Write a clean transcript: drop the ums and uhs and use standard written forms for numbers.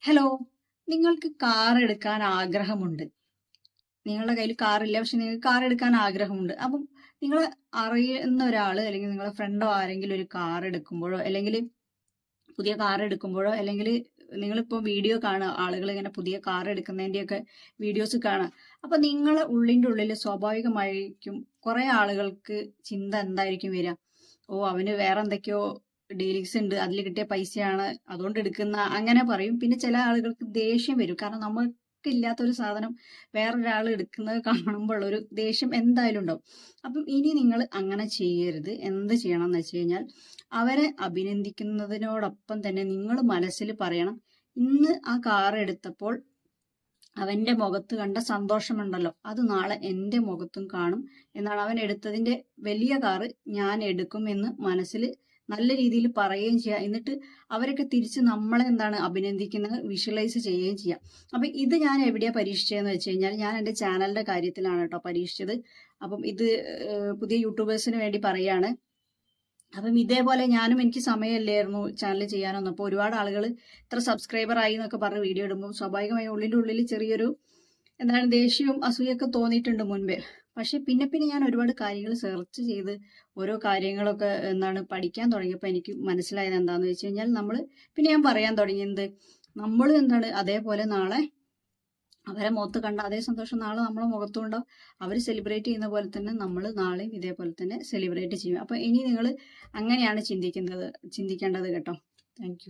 Hello, നിങ്ങൾക്ക് car എടുക്കാൻ ആഗ്രഹമുണ്ട്. നിങ്ങളുടെ കയ്യിൽ കാറില്ല. പക്ഷെ നിങ്ങൾക്ക് കാർ എടുക്കാൻ ആഗ്രഹമുണ്ട്. അപ്പം നിങ്ങൾ അറിയുന്ന ഒരാള് അല്ലെങ്കിൽ നിങ്ങളുടെ ഫ്രണ്ടോ ആരെങ്കിലും ഒരു കാർ എടുക്കുമ്പോഴോ അല്ലെങ്കിൽ പുതിയ കാർ എടുക്കുമ്പോഴോ അല്ലെങ്കിൽ നിങ്ങളിപ്പോൾ വീഡിയോ കാണുക ആളുകൾ ഇങ്ങനെ പുതിയ കാർ എടുക്കുന്നതിൻ്റെയൊക്കെ വീഡിയോസ് കാണുക. അപ്പൊ നിങ്ങളെ ഉള്ളിൻ്റെ ഉള്ളിൽ സ്വാഭാവികമായിരിക്കും കുറെ ആളുകൾക്ക് ചിന്ത എന്തായിരിക്കും വരിക? ഓ, അവന് വേറെ എന്തൊക്കെയോ ഡീലിങ്സ് ഉണ്ട്, അതിൽ കിട്ടിയ പൈസയാണ് അതുകൊണ്ട് എടുക്കുന്ന അങ്ങനെ പറയും. പിന്നെ ചില ആളുകൾക്ക് ദേഷ്യം വരും, കാരണം നമുക്കില്ലാത്തൊരു സാധനം വേറൊരാൾ എടുക്കുന്നത് കാണുമ്പോൾ ഒരു ദേഷ്യം എന്തായാലും ഉണ്ടാവും. അപ്പം ഇനി നിങ്ങൾ അങ്ങനെ ചെയ്യരുത്. എന്ത് ചെയ്യണം എന്ന് വെച്ച് കഴിഞ്ഞാൽ, അവരെ അഭിനന്ദിക്കുന്നതിനോടൊപ്പം തന്നെ നിങ്ങൾ മനസ്സിൽ പറയണം, ഇന്ന് ആ കാർ എടുത്തപ്പോൾ അവന്റെ മുഖത്ത് കണ്ട സന്തോഷമുണ്ടല്ലോ, അത് നാളെ എൻ്റെ മുഖത്തും കാണും എന്നാണ്. അവൻ എടുത്തതിന്റെ വലിയ കാറ് ഞാൻ എടുക്കും എന്ന് മനസ്സിൽ നല്ല രീതിയിൽ പറയുകയും ചെയ്യാം. എന്നിട്ട് അവരൊക്കെ തിരിച്ച് നമ്മളെ എന്താണ് അഭിനന്ദിക്കുന്നത് വിഷ്വലൈസ് ചെയ്യുകയും ചെയ്യാം. അപ്പൊ ഇത് ഞാൻ എവിടെയാ പരീക്ഷിച്ചതെന്ന് വെച്ച് കഴിഞ്ഞാൽ, ഞാൻ എൻ്റെ ചാനലിന്റെ കാര്യത്തിലാണ് കേട്ടോ പരീക്ഷിച്ചത്. അപ്പം ഇത് പുതിയ യൂട്യൂബേഴ്സിന് വേണ്ടി പറയാണ്. അപ്പം ഇതേപോലെ ഞാനും, എനിക്ക് സമയമില്ലായിരുന്നു ചാനൽ ചെയ്യാനൊന്നും. അപ്പോൾ ഒരുപാട് ആളുകൾ ഇത്ര സബ്സ്ക്രൈബർ ആയി എന്നൊക്കെ പറഞ്ഞ് വീഡിയോ ഇടുമ്പോൾ സ്വാഭാവികമായി ഉള്ളിൻ്റെ ഉള്ളിൽ ചെറിയൊരു എന്താണ് ദേഷ്യവും അസൂയൊക്കെ തോന്നിയിട്ടുണ്ട് മുൻപേ. പക്ഷെ പിന്നെ പിന്നെ ഞാൻ ഒരുപാട് കാര്യങ്ങൾ സെർച്ച് ചെയ്ത് ഓരോ കാര്യങ്ങളൊക്കെ എന്താണ് പഠിക്കാൻ തുടങ്ങിയപ്പോൾ എനിക്ക് മനസ്സിലായത് എന്താണെന്ന് വെച്ച് കഴിഞ്ഞാൽ, പിന്നെ ഞാൻ പറയാൻ തുടങ്ങിയത്, നമ്മൾ എന്താണ് അതേപോലെ നാളെ അവരെ മുഖത്ത് കണ്ട അതേ സന്തോഷം നാളെ നമ്മളെ മുഖത്തും ഉണ്ടാവും. അവർ സെലിബ്രേറ്റ് ചെയ്യുന്ന പോലെ തന്നെ നമ്മൾ നാളെയും ഇതേപോലെ തന്നെ സെലിബ്രേറ്റ് ചെയ്യും. അപ്പൊ ഇനി നിങ്ങൾ അങ്ങനെയാണ് ചിന്തിക്കേണ്ടത് കേട്ടോ. Thank you.